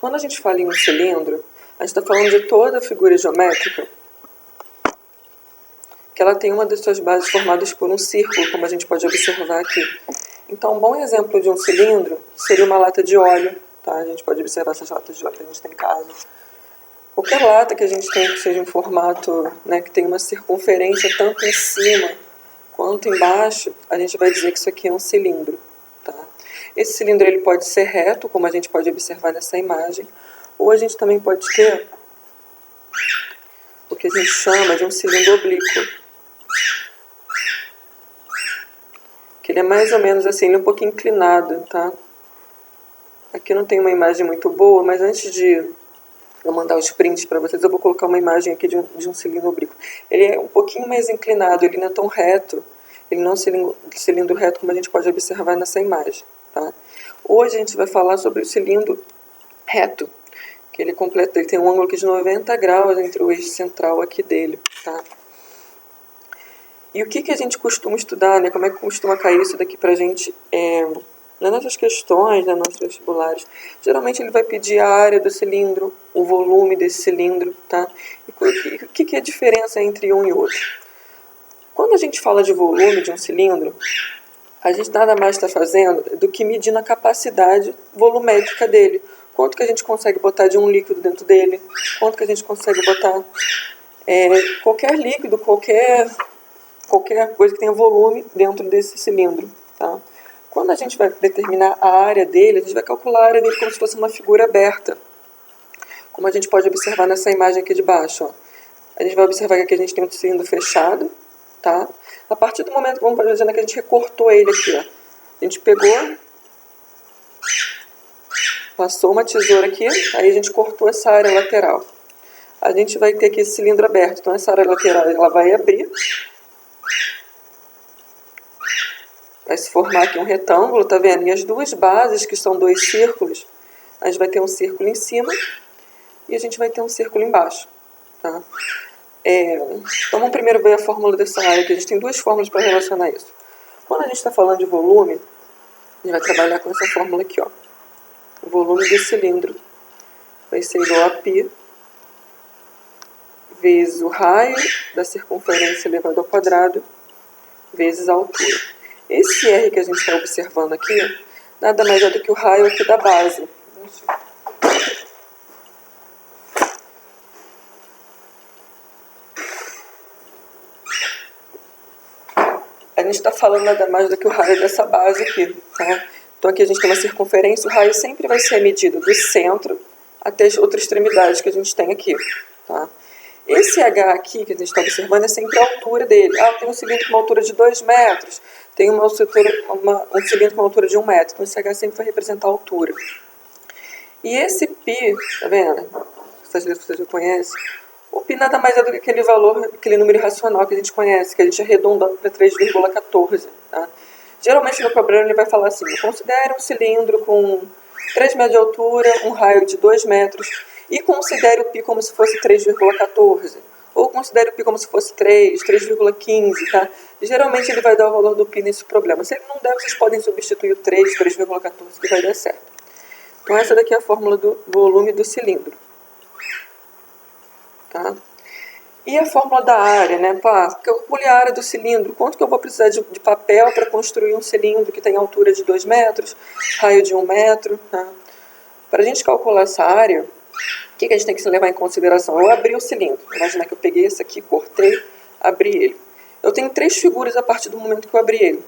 quando a gente fala em um cilindro, a gente está falando de toda a figura geométrica que ela tem uma das suas bases formadas por um círculo, como a gente pode observar aqui. Então, um bom exemplo de um cilindro seria uma lata de óleo, tá? A gente pode observar essas latas de óleo que a gente tem em casa. Qualquer lata que a gente tenha que seja em formato, né, que tenha uma circunferência tanto em cima quanto embaixo, a gente vai dizer que isso aqui é um cilindro, tá? Esse cilindro ele pode ser reto, como a gente pode observar nessa imagem, ou a gente também pode ter o que a gente chama de um cilindro oblíquo, que ele é mais ou menos assim, ele é um pouquinho inclinado, tá? Aqui não tem uma imagem muito boa, mas antes de eu mandar os prints para vocês, eu vou colocar uma imagem aqui de um cilindro oblíquo. Ele é um pouquinho mais inclinado, ele não é tão reto, ele não é um cilindro reto como a gente pode observar nessa imagem, tá? Hoje a gente vai falar sobre o cilindro reto, que ele tem um ângulo aqui de 90 graus entre o eixo central aqui dele, tá? E o que a gente costuma estudar, né? Como é que costuma cair isso daqui pra gente nas nossas questões, nos nossos vestibulares? Geralmente ele vai pedir a área do cilindro, o volume desse cilindro, tá? E o que é a diferença entre um e outro? Quando a gente fala de volume de um cilindro, a gente nada mais está fazendo do que medindo a capacidade volumétrica dele. Quanto que a gente consegue botar de um líquido dentro dele, quanto que a gente consegue botar qualquer líquido, qualquer coisa que tenha volume dentro desse cilindro, tá? Quando a gente vai determinar a área dele, a gente vai calcular a área dele como se fosse uma figura aberta, como a gente pode observar nessa imagem aqui de baixo, ó. A gente vai observar que aqui a gente tem um cilindro fechado, tá? A partir do momento, vamos imaginar que a gente recortou ele aqui, ó. A gente pegou, passou uma tesoura aqui, aí a gente cortou essa área lateral. A gente vai ter aqui esse cilindro aberto, então essa área lateral ela vai abrir, vai se formar aqui um retângulo, tá vendo? E as duas bases, que são dois círculos, a gente vai ter um círculo em cima e a gente vai ter um círculo embaixo, tá? Então vamos primeiro ver a fórmula dessa área, que a gente tem duas fórmulas para relacionar isso. Quando a gente está falando de volume, a gente vai trabalhar com essa fórmula aqui, ó. O volume do cilindro vai ser igual a π vezes o raio da circunferência elevado ao quadrado vezes a altura. Esse R que a gente está observando aqui, nada mais é do que o raio aqui da base. A gente está falando nada mais do que o raio dessa base aqui, tá? Então aqui a gente tem uma circunferência, o raio sempre vai ser medido do centro até as outras extremidades que a gente tem aqui, tá? Esse H aqui que a gente está observando é sempre a altura dele. Tem um cilindro com uma altura de 2 metros, tem um cilindro com uma altura de 1 metro, então esse H sempre vai representar a altura. E esse π, tá vendo? Essas letras vocês já conhecem. O π nada mais é do que aquele valor, aquele número irracional que a gente conhece, que a gente arredonda para 3,14. Tá? Geralmente no problema ele vai falar assim: considere um cilindro com 3 metros de altura, um raio de 2 metros, e considere o π como se fosse 3,14. Ou considere o π como se fosse 3, 3,15, tá? Geralmente ele vai dar o valor do π nesse problema. Se ele não der, vocês podem substituir o 3, 3,14, que vai dar certo. Então essa daqui é a fórmula do volume do cilindro. Tá? E a fórmula da área, né? Calcule a área do cilindro. Quanto que eu vou precisar de papel para construir um cilindro que tem altura de 2 metros, raio de 1 metro, tá? Para a gente calcular essa área, o que a gente tem que se levar em consideração? Eu abri o cilindro. Imagina que eu peguei esse aqui, cortei, abri ele. Eu tenho 3 figuras a partir do momento que eu abri ele.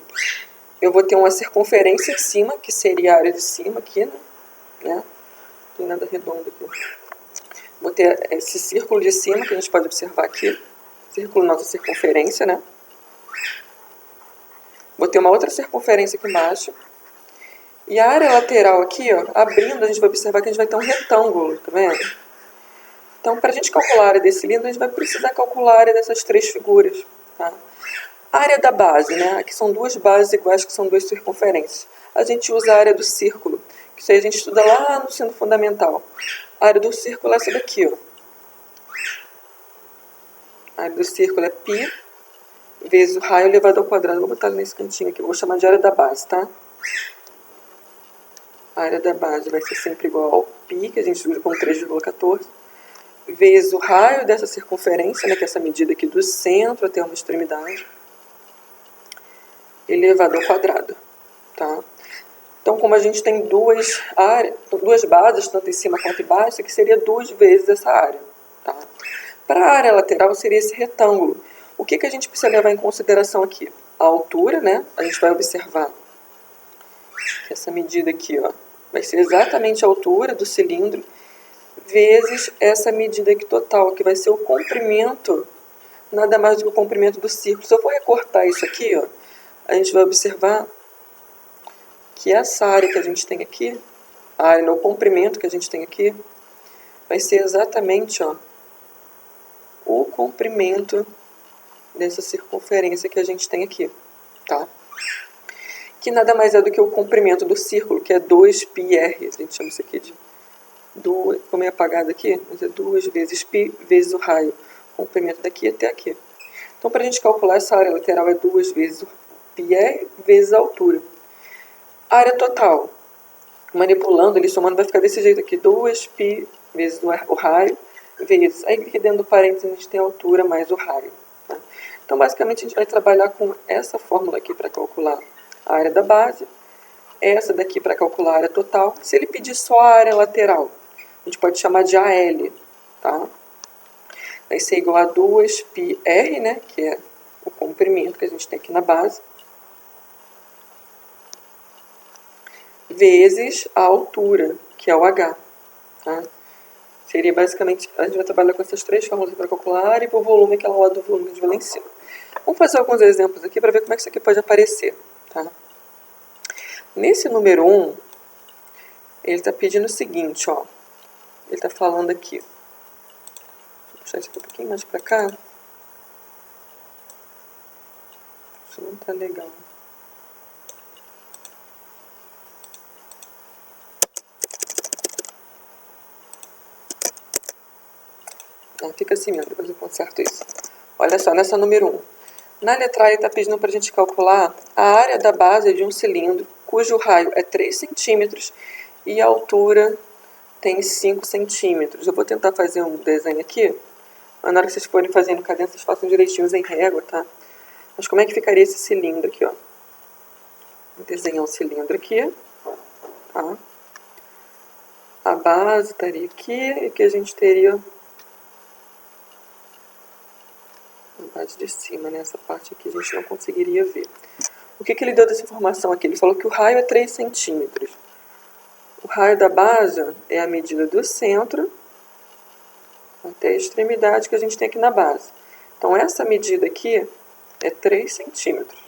Eu vou ter uma circunferência em cima, que seria a área de cima aqui, né? Não tem nada redondo aqui. Vou ter esse círculo de cima, que a gente pode observar aqui. Círculo, nossa circunferência, né? Vou ter uma outra circunferência aqui embaixo. E a área lateral aqui, ó, abrindo, a gente vai observar que a gente vai ter um retângulo, tá vendo? Então, para a gente calcular a área desse cilindro, a gente vai precisar calcular a área dessas 3 figuras, tá? A área da base, né? Aqui são 2 bases iguais, que são 2 circunferências. A gente usa a área do círculo, que isso aí a gente estuda lá no ensino fundamental. A área do círculo é essa daqui, ó. A área do círculo é π vezes o raio elevado ao quadrado. Vou botar nesse cantinho aqui, vou chamar de área da base, tá? A área da base vai ser sempre igual ao π, que a gente usa como 3,14, vezes o raio dessa circunferência, né, que é essa medida aqui do centro até uma extremidade, elevado ao quadrado. Tá? Então, como a gente tem duas bases, tanto em cima quanto embaixo, isso aqui seria 2 vezes essa área. Tá? Para a área lateral seria esse retângulo. O que a gente precisa levar em consideração aqui? A altura, né? A gente vai observar que essa medida aqui, ó, vai ser exatamente a altura do cilindro vezes essa medida aqui total, que vai ser o comprimento, nada mais do que o comprimento do círculo. Se eu for recortar isso aqui, ó, a gente vai observar que essa área que a gente tem aqui, a área, o comprimento que a gente tem aqui, vai ser exatamente, ó, o comprimento dessa circunferência que a gente tem aqui, tá? Que nada mais é do que o comprimento do círculo, que é 2πr. A gente chama isso aqui de 2, ficou meio apagado aqui, mas é 2 vezes π vezes o raio, comprimento daqui até aqui. Então, para a gente calcular essa área lateral é 2 vezes o πr vezes a altura. A área total, manipulando, ele somando, vai ficar desse jeito aqui, 2π vezes o raio, vezes, aí aqui dentro do parênteses a gente tem a altura mais o raio. Tá? Então, basicamente, a gente vai trabalhar com essa fórmula aqui para calcular a área da base, essa daqui para calcular a área total. Se ele pedir só a área lateral, a gente pode chamar de AL, tá? Vai ser igual a 2πr, né, que é o comprimento que a gente tem aqui na base, vezes a altura, que é o H. Tá? Seria basicamente, a gente vai trabalhar com essas três fórmulas para calcular a área e o volume, que é o lado do volume que a gente vai lá em cima. Vamos fazer alguns exemplos aqui para ver como é que isso aqui pode aparecer. Tá? Nesse número 1, ele está pedindo o seguinte, ó. Ele está falando aqui. Vou puxar isso aqui um pouquinho mais para cá. Isso não está legal. Não, fica assim mesmo, depois eu conserto isso. Olha só, nessa número 1. Na letra A, ele está pedindo para a gente calcular a área da base de um cilindro, cujo raio é 3 centímetros e a altura tem 5 centímetros. Eu vou tentar fazer um desenho aqui, mas na hora que vocês forem fazendo cadência, vocês façam direitinho em régua, tá? Mas como é que ficaria esse cilindro aqui, ó? Vou desenhar um cilindro aqui, tá? A base estaria aqui, e aqui a gente teria a base de cima, né? Essa parte aqui a gente não conseguiria ver. O que ele deu dessa informação aqui? Ele falou que o raio é 3 centímetros. O raio da base é a medida do centro até a extremidade que a gente tem aqui na base. Então, essa medida aqui é 3 centímetros.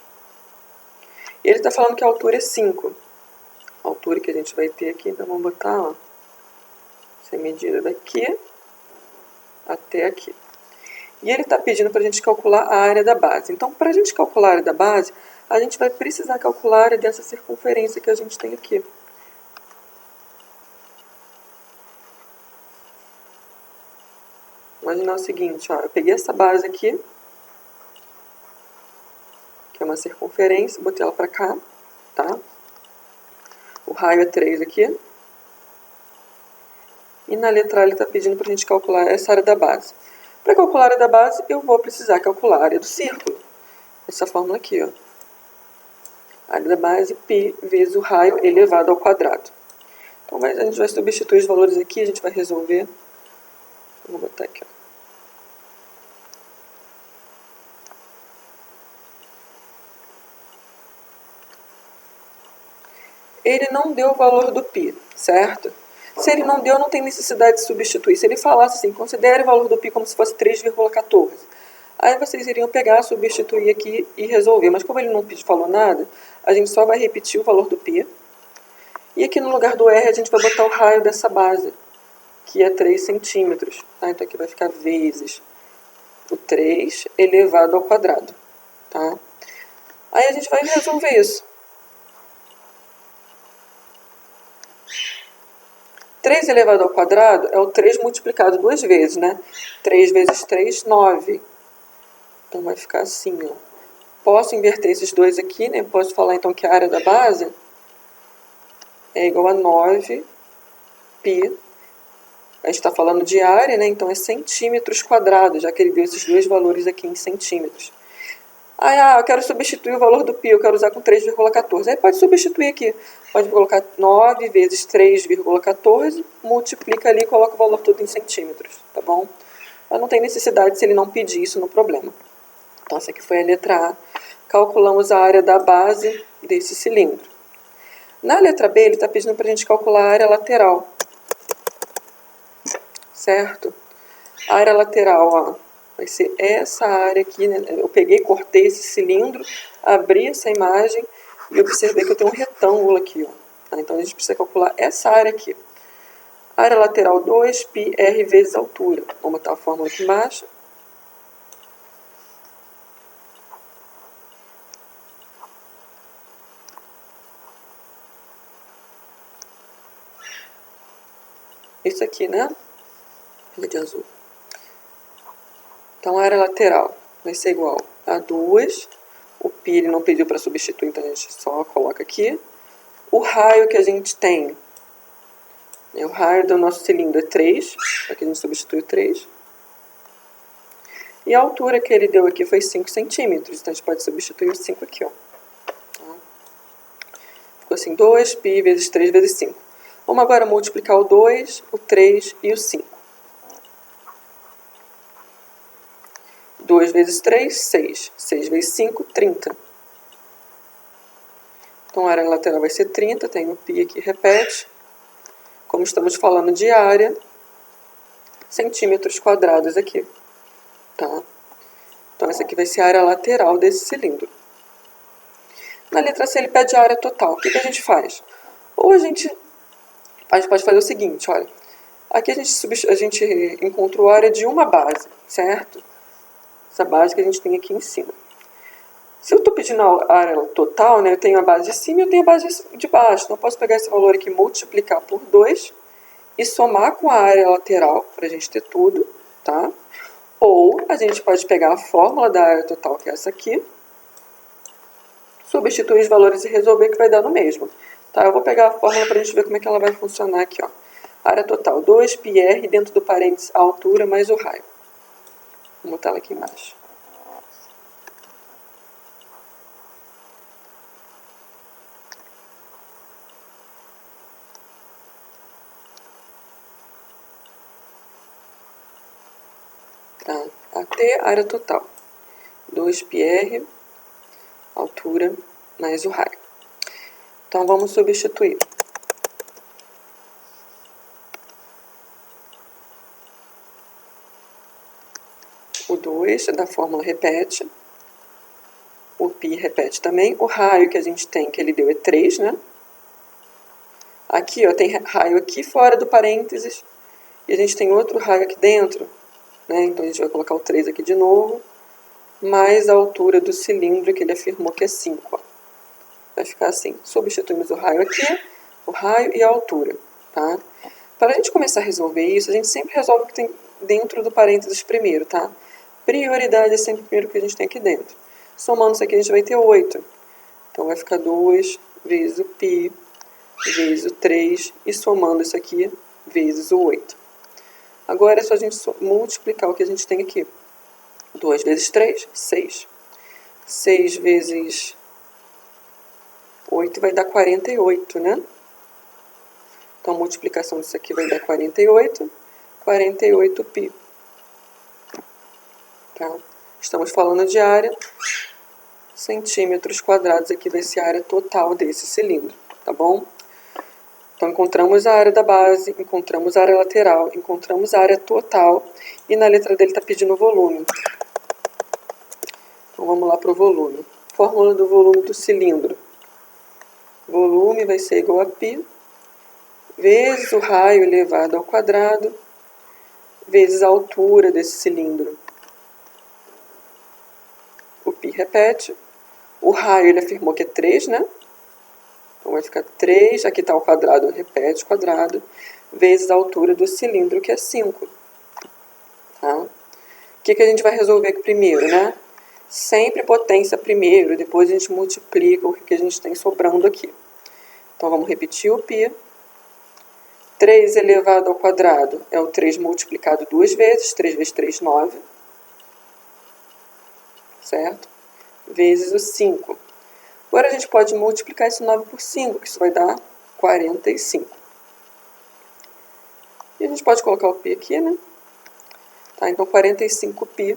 E ele está falando que a altura é 5. A altura que a gente vai ter aqui, então vamos botar, ó, essa medida daqui até aqui. E ele está pedindo para a gente calcular a área da base. Então, para a gente calcular a área da base, a gente vai precisar calcular a área dessa circunferência que a gente tem aqui. Imaginar o seguinte, ó, eu peguei essa base aqui, que é uma circunferência, botei ela para cá, tá? O raio é 3 aqui. E na letra A ele está pedindo para a gente calcular essa área da base. Para calcular a área da base, eu vou precisar calcular a área do círculo. Essa fórmula aqui, ó. A área da base, π vezes o raio elevado ao quadrado. Então, a gente vai substituir os valores aqui, a gente vai resolver. Vou botar aqui, ó. Ele não deu o valor do π, certo? Se ele não deu, não tem necessidade de substituir. Se ele falasse assim, considere o valor do π como se fosse 3,14. Aí vocês iriam pegar, substituir aqui e resolver. Mas como ele não falou nada, a gente só vai repetir o valor do π. E aqui no lugar do R a gente vai botar o raio dessa base, que é 3 centímetros. Tá? Então aqui vai ficar vezes o 3 elevado ao quadrado. Tá? Aí a gente vai resolver isso. 3 elevado ao quadrado é o 3 multiplicado 2 vezes, né? 3 vezes 3, 9. Então, vai ficar assim, ó. Posso inverter esses dois aqui, né? Posso falar, então, que a área da base é igual a 9 π. A gente está falando de área, né? Então é centímetros quadrados, já que ele deu esses dois valores aqui em centímetros. Eu quero substituir o valor do π, eu quero usar com 3,14. Aí pode substituir aqui. Pode colocar 9 vezes 3,14, multiplica ali e coloca o valor todo em centímetros, tá bom? Mas não tem necessidade se ele não pedir isso no problema. Então essa aqui foi a letra A. Calculamos a área da base desse cilindro. Na letra B, ele está pedindo para a gente calcular a área lateral. Certo? A área lateral, ó, vai ser essa área aqui, né? Eu peguei, cortei esse cilindro, abri essa imagem e observei que eu tenho um retângulo aqui, ó. Então a gente precisa calcular essa área aqui. Área lateral 2πr vezes altura. Vamos botar a fórmula aqui embaixo. Isso aqui, né? De azul. Então a área lateral vai ser igual a 2. O π ele não pediu para substituir, então a gente só coloca aqui. O raio que a gente tem, o raio do nosso cilindro é 3, aqui a gente substitui o 3. E a altura que ele deu aqui foi 5 centímetros, então a gente pode substituir o 5 aqui, ó. Ficou assim, 2π vezes 3 vezes 5. Vamos agora multiplicar o 2, o 3 e o 5. 2 vezes 3, 6. 6 vezes 5, 30. Então a área lateral vai ser 30, tem o π aqui, repete. Como estamos falando de área, centímetros quadrados aqui. Tá? Então essa aqui vai ser a área lateral desse cilindro. Na letra C ele pede a área total. O que a gente faz? Ou a gente pode fazer o seguinte, olha. Aqui a gente encontrou a área de uma base, certo? Essa base que a gente tem aqui em cima. Se eu estou pedindo a área total, né, eu tenho a base de cima e eu tenho a base de baixo. Então eu posso pegar esse valor aqui, multiplicar por 2 e somar com a área lateral, para a gente ter tudo, tá? Ou a gente pode pegar a fórmula da área total, que é essa aqui, substituir os valores e resolver, que vai dar no mesmo. Tá, eu vou pegar a fórmula para a gente ver como é que ela vai funcionar aqui, ó. Área total, 2πr, dentro do parênteses, a altura mais o raio. Vou botar ela aqui embaixo. Tá, até a área total. 2πr, altura mais o raio. Então vamos substituir. O 2 da fórmula repete. O π repete também. O raio que a gente tem, que ele deu, é 3, né? Aqui, ó, tem raio aqui fora do parênteses. E a gente tem outro raio aqui dentro. Né? Então a gente vai colocar o 3 aqui de novo. Mais a altura do cilindro, que ele afirmou que é 5. Ó. Vai ficar assim. Substituímos o raio aqui, o raio e a altura. Tá? Para a gente começar a resolver isso, a gente sempre resolve o que tem dentro do parênteses primeiro, tá? Prioridade é sempre o primeiro que a gente tem aqui dentro. Somando isso aqui, a gente vai ter 8. Então vai ficar 2 vezes o π vezes o 3 e somando isso aqui vezes o 8. Agora é só a gente multiplicar o que a gente tem aqui. 2 vezes 3, 6. 6 vezes 8 vai dar 48, né? Então, a multiplicação disso aqui vai dar 48. 48π. Tá? Estamos falando de área. Centímetros quadrados aqui vai ser a área total desse cilindro. Tá bom? Então, encontramos a área da base, encontramos a área lateral, encontramos a área total. E na letra dele está pedindo o volume. Então, vamos lá para o volume. Fórmula do volume do cilindro. Volume vai ser igual a π vezes o raio elevado ao quadrado, vezes a altura desse cilindro. O π repete. O raio ele afirmou que é 3, né? Então vai ficar 3, aqui está o quadrado, repete quadrado, vezes a altura do cilindro, que é 5. Tá? O que a gente vai resolver aqui primeiro, né? Sempre potência primeiro, depois a gente multiplica o que a gente tem sobrando aqui. Então, vamos repetir o π. 3 elevado ao quadrado é o 3 multiplicado duas vezes. 3 vezes 3, 9. Certo? Vezes o 5. Agora, a gente pode multiplicar esse 9 por 5, que isso vai dar 45. E a gente pode colocar o π aqui, né? Tá, então, 45π.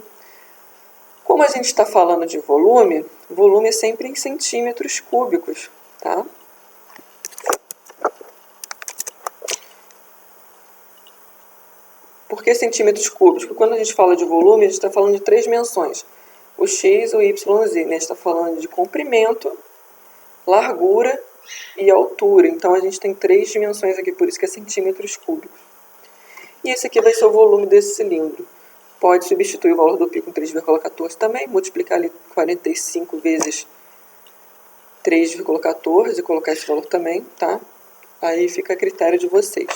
Como a gente está falando de volume, volume é sempre em centímetros cúbicos, tá? Por que centímetros cúbicos? Porque quando a gente fala de volume, a gente está falando de 3 dimensões. O x, o y, o z. Né? A gente está falando de comprimento, largura e altura. Então, a gente tem 3 dimensões aqui, por isso que é centímetros cúbicos. E esse aqui vai ser o volume desse cilindro. Pode substituir o valor do π com 3,14 também, multiplicar ali 45 vezes 3,14 e colocar esse valor também, tá? Aí fica a critério de vocês.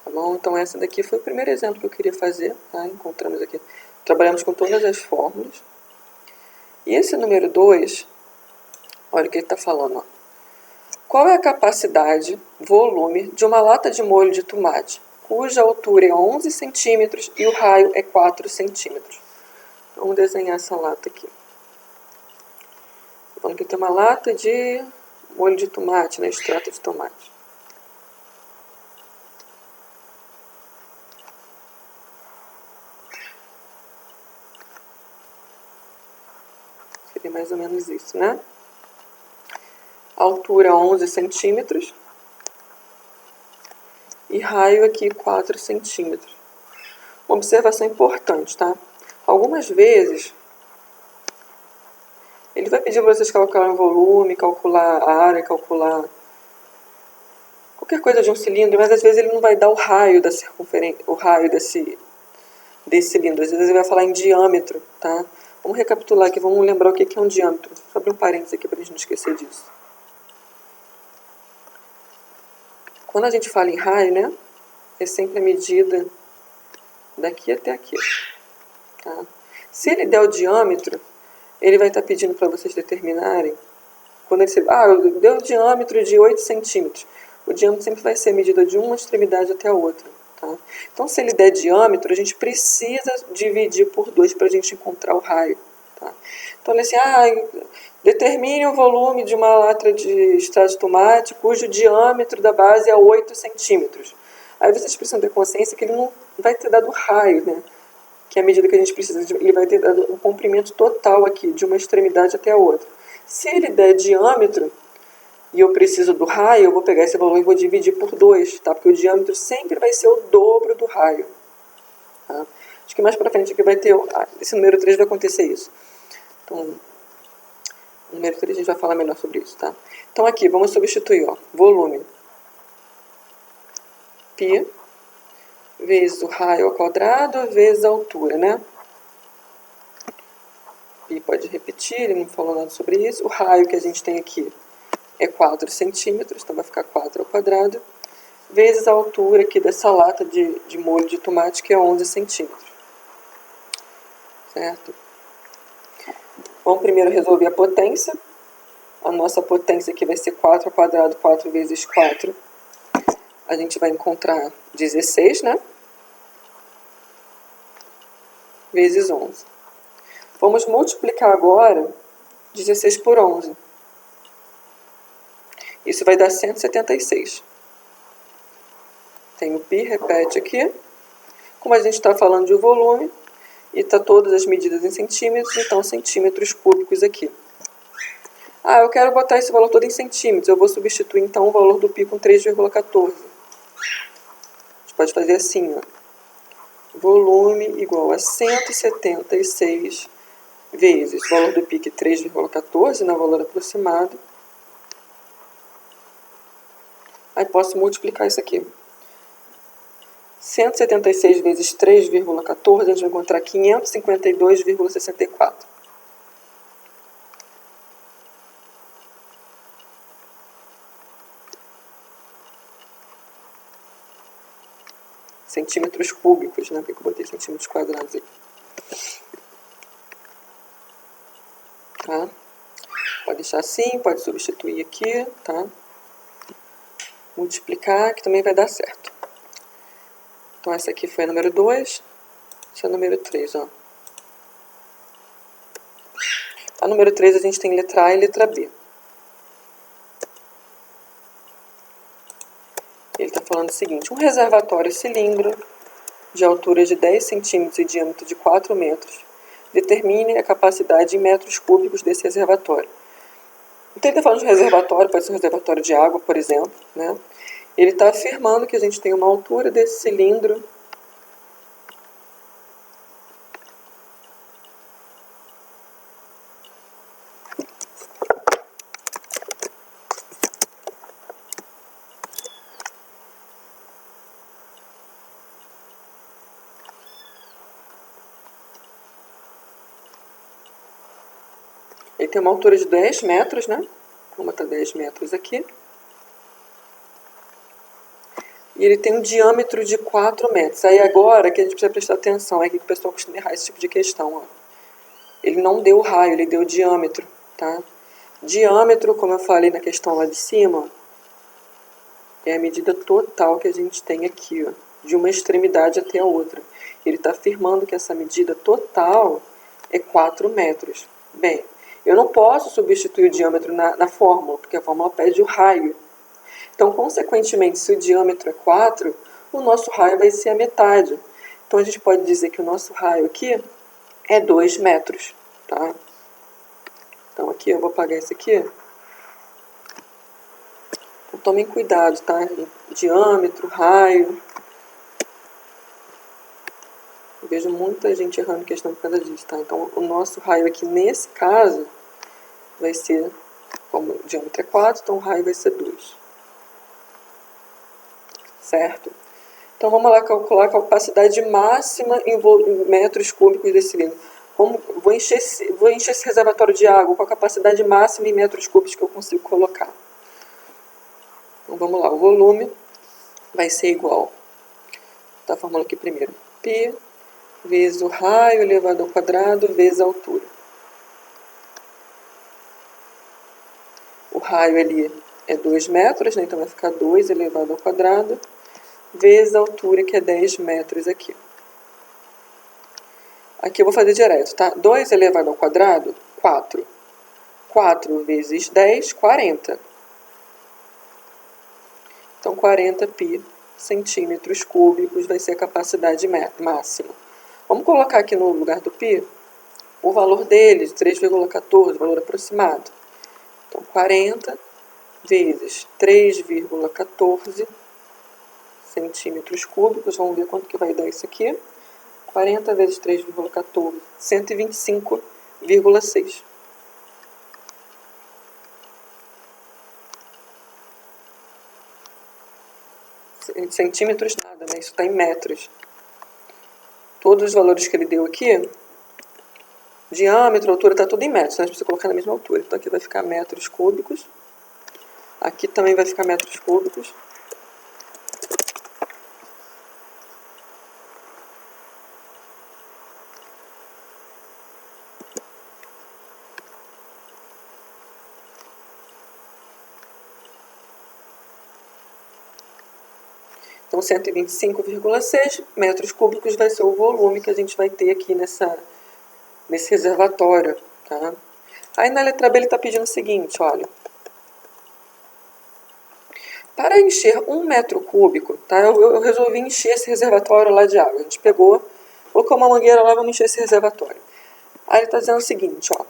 Tá bom? Então, essa daqui foi o primeiro exemplo que eu queria fazer, tá? Encontramos aqui. Trabalhamos com todas as fórmulas. E esse número 2, olha o que ele está falando, ó. Qual é a capacidade, volume, de uma lata de molho de tomate, cuja altura é 11 centímetros e o raio é 4 centímetros? Vamos desenhar essa lata aqui. Estou falando que tem uma lata de molho de tomate, né? Extrato de tomate. Seria mais ou menos isso, né? Altura 11 centímetros. E raio aqui 4 centímetros. Uma observação importante, tá? Algumas vezes, ele vai pedir para vocês calcularem o volume, calcular a área, calcular qualquer coisa de um cilindro, mas às vezes ele não vai dar o raio da circunferência, o raio desse cilindro. Às vezes ele vai falar em diâmetro, tá? Vamos recapitular aqui, vamos lembrar o que é um diâmetro. Só abrir um parênteses aqui para a gente não esquecer disso. Quando a gente fala em raio, né? É sempre a medida daqui até aqui. Tá? Se ele der o diâmetro, ele vai estar pedindo para vocês determinarem. Quando ele deu o diâmetro de 8 centímetros. O diâmetro sempre vai ser a medida de uma extremidade até a outra. Tá? Então, se ele der diâmetro, a gente precisa dividir por 2 para a gente encontrar o raio. Tá? Então, ele assim, determine o volume de uma lata de extrato de tomate cujo diâmetro da base é 8 centímetros. Aí vocês precisam ter consciência que ele não vai ter dado raio, né? Que é a medida que a gente precisa. Ele vai ter dado um comprimento total aqui, de uma extremidade até a outra. Se ele der diâmetro e eu preciso do raio, eu vou pegar esse valor e vou dividir por 2, tá? Porque o diâmetro sempre vai ser o dobro do raio. Tá? Acho que mais pra frente aqui vai ter, esse número 3 vai acontecer isso. Então, no número 3 a gente vai falar melhor sobre isso, tá? Então aqui, vamos substituir, ó, volume π vezes o raio ao quadrado vezes a altura, né? Π pode repetir, ele não falou nada sobre isso. O raio que a gente tem aqui é 4 centímetros, então vai ficar 4 ao quadrado, vezes a altura aqui dessa lata de molho de tomate, que é 11 centímetros. Certo? Vamos primeiro resolver a potência. A nossa potência aqui vai ser 4 ao quadrado, 4 vezes 4. A gente vai encontrar 16, né? Vezes 11. Vamos multiplicar agora 16 por 11. Isso vai dar 176. Tem o π, repete aqui. Como a gente está falando de volume, e está todas as medidas em centímetros, então centímetros cúbicos aqui. Eu quero botar esse valor todo em centímetros. Eu vou substituir então o valor do π com 3,14. A gente pode fazer assim, ó. Volume igual a 176 vezes o valor do π, que é 3,14, no valor aproximado. Aí posso multiplicar isso aqui. 176 vezes 3,14, a gente vai encontrar 552,64. Centímetros cúbicos, né? Porque eu botei centímetros quadrados aqui. Tá? Pode deixar assim, pode substituir aqui, tá? Multiplicar, que também vai dar certo. Então essa aqui foi a número 2, essa é a número 3, ó. A número 3 a gente tem letra A e letra B. Ele está falando o seguinte: um reservatório cilindro de altura de 10 centímetros e diâmetro de 4 metros. Determine a capacidade em metros cúbicos desse reservatório. Então ele está falando de um reservatório, pode ser um reservatório de água, por exemplo, né? Ele está afirmando que a gente tem uma altura desse cilindro ele tem uma altura de 10 metros, né? Vamos botar 10 metros aqui. E ele tem um diâmetro de 4 metros. Aí agora que a gente precisa prestar atenção, é que o pessoal costuma errar esse tipo de questão, ó. Ele não deu o raio, ele deu o diâmetro, tá? Diâmetro, como eu falei na questão lá de cima, é a medida total que a gente tem aqui, ó, de uma extremidade até a outra. Ele está afirmando que essa medida total é 4 metros. Bem, eu não posso substituir o diâmetro na fórmula, porque a fórmula pede o raio. Então, consequentemente, se o diâmetro é 4, o nosso raio vai ser a metade. Então, a gente pode dizer que o nosso raio aqui é 2 metros, tá? Então, aqui eu vou apagar esse aqui. Então, tomem cuidado, tá? Diâmetro, raio. Eu vejo muita gente errando questão por causa disso, tá? Então, o nosso raio aqui, nesse caso, vai ser, como o diâmetro é 4, então o raio vai ser 2. Certo? Então, vamos lá calcular a capacidade máxima em metros cúbicos desse cilindro. Vou encher esse reservatório de água com a capacidade máxima em metros cúbicos que eu consigo colocar. Então, vamos lá. O volume vai ser igual, tá? A fórmula aqui primeiro. Π vezes o raio elevado ao quadrado vezes a altura. O raio ali é 2 metros, né? Então vai ficar 2 elevado ao quadrado vezes a altura, que é 10 metros aqui. Aqui eu vou fazer direto, tá? 2 elevado ao quadrado, 4. 4 vezes 10, 40. Então, 40 π centímetros cúbicos vai ser a capacidade máxima. Vamos colocar aqui no lugar do π o valor dele, de 3,14, valor aproximado. Então, 40 vezes 3,14 centímetros cúbicos. Vamos ver quanto que vai dar isso aqui. 40 vezes 3,14, 125,6. Centímetros nada, né? Isso está em metros. Todos os valores que ele deu aqui, diâmetro, altura, está tudo em metros, né? A gente precisa colocar na mesma altura. Então aqui vai ficar metros cúbicos. Aqui também vai ficar metros cúbicos. Então, 125,6 metros cúbicos vai ser o volume que a gente vai ter aqui nesse reservatório, tá? Aí na letra B ele está pedindo o seguinte, olha. Para encher 1 metro cúbico, tá? Eu resolvi encher esse reservatório lá de água. A gente pegou, colocou uma mangueira lá, vamos encher esse reservatório. Aí ele está dizendo o seguinte, ó.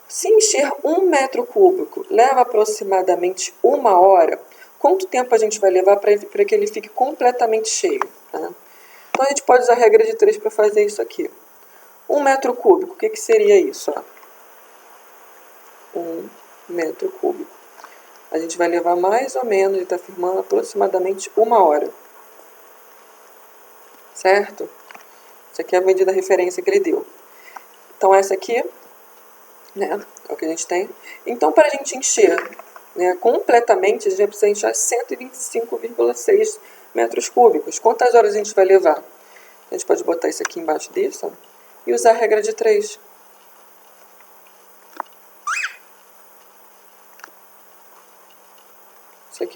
Se encher 1 metro cúbico leva aproximadamente 1 hora, quanto tempo a gente vai levar para que ele fique completamente cheio? Tá? Então a gente pode usar a regra de 3 para fazer isso aqui. 1 metro cúbico, o que seria isso? Ó? 1 metro cúbico. A gente vai levar mais ou menos, ele está afirmando, aproximadamente 1 hora. Certo? Isso aqui é a medida de referência que ele deu. Então essa aqui, né, é o que a gente tem. Então para a gente encher, né, completamente, a gente vai precisar encher 125,6 metros cúbicos. Quantas horas a gente vai levar? A gente pode botar isso aqui embaixo disso, ó, e usar a regra de 3.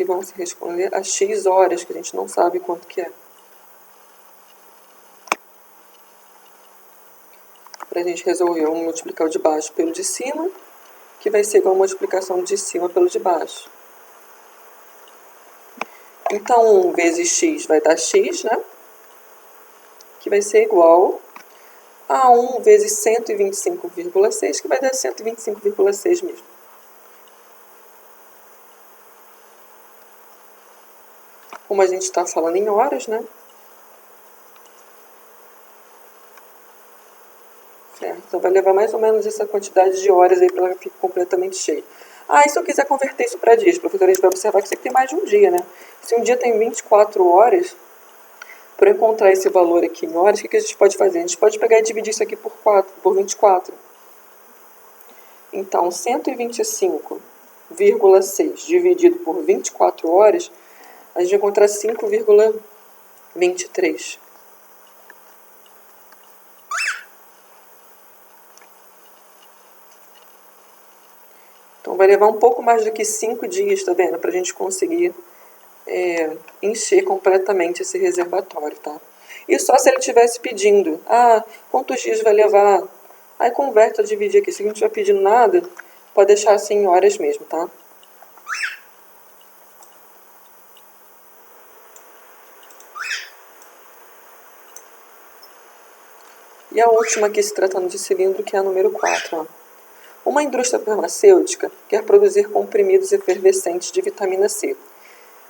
que vão se responder a x horas, que a gente não sabe quanto que é. Para a gente resolver, vamos multiplicar o de baixo pelo de cima, que vai ser igual a multiplicação de cima pelo de baixo. Então, 1 vezes x vai dar x, né? Que vai ser igual a 1 vezes 125,6, que vai dar 125,6 mesmo. Como a gente está falando em horas, né? Certo? Então, vai levar mais ou menos essa quantidade de horas aí para ela ficar completamente cheia. Ah, e se eu quiser converter isso para dias, professor, a gente vai observar que isso aqui tem mais de um dia, né? Se um dia tem 24 horas, para eu encontrar esse valor aqui em horas, o que a gente pode fazer? A gente pode pegar e dividir isso aqui por 24. Então, 125,6 dividido por 24 horas, a gente vai encontrar 5,23. Então, vai levar um pouco mais do que 5 dias, tá vendo? Para a gente conseguir encher completamente esse reservatório, tá? E só se ele estivesse pedindo, quantos dias vai levar? Aí converte a dividir aqui. Se ele não estiver pedindo nada, pode deixar assim em horas mesmo, tá? E a última aqui, se tratando de cilindro, que é a número 4, ó. Uma indústria farmacêutica quer produzir comprimidos efervescentes de vitamina C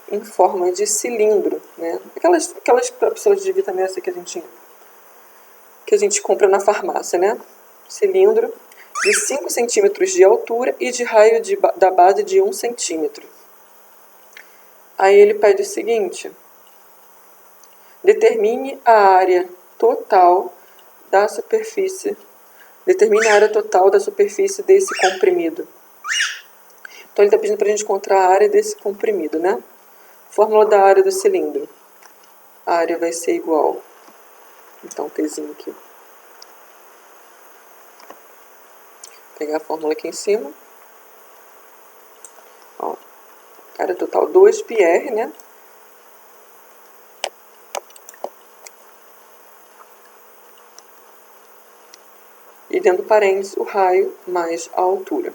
em forma de cilindro, né? Aquelas cápsulas de vitamina C que a gente compra na farmácia, né? Cilindro de 5 centímetros de altura e de raio da base de 1 centímetro. Aí ele pede o seguinte: determine a área total da superfície. Determine a área total da superfície desse comprimido. Então ele está pedindo para a gente encontrar a área desse comprimido, né? Fórmula da área do cilindro. A área vai ser igual. Então, Tzinho aqui. Vou pegar a fórmula aqui em cima. Ó, área total 2πr, né? E dentro do parênteses, o raio mais a altura.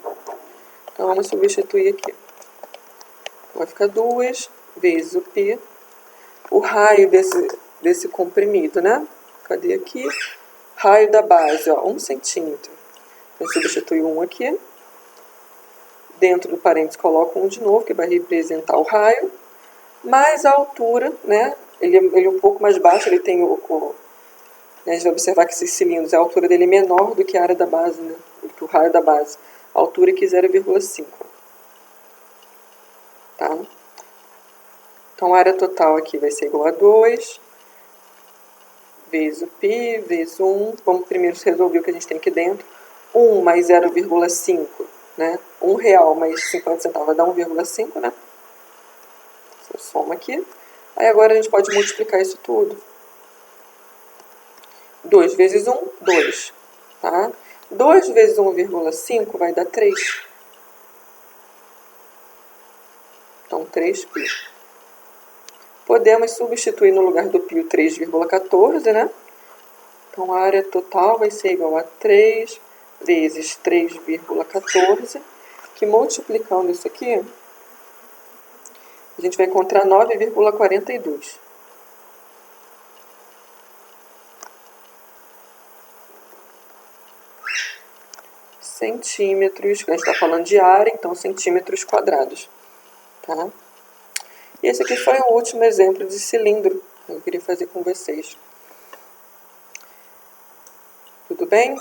Então, vamos substituir aqui. Vai ficar 2 vezes o π. O raio desse comprimido, né? Cadê aqui? Raio da base, ó, 1 centímetro. Então, substitui 1 aqui. Dentro do parênteses, coloco 1 de novo, que vai representar o raio. Mais a altura, né? Ele é um pouco mais baixo, ele tem a gente vai observar que esses cilindros, a altura dele é menor do que a área da base, né? Do que o raio da base. A altura aqui é 0,5. Tá? Então, a área total aqui vai ser igual a 2 vezes o π, vezes 1. Vamos primeiro resolver o que a gente tem aqui dentro. 1 mais 0,5, né? R$1 mais 50 centavos vai dar 1,5, né? Você soma aqui. Aí agora a gente pode multiplicar isso tudo. 2 vezes 1, 2. Tá? 2 vezes 1,5 vai dar 3. Então, 3π. Podemos substituir no lugar do π o 3,14, né? Então, a área total vai ser igual a 3 vezes 3,14, que multiplicando isso aqui, a gente vai encontrar 9,42. Centímetros, a gente está falando de área, então centímetros quadrados. Tá? E esse aqui foi o último exemplo de cilindro que eu queria fazer com vocês. Tudo bem?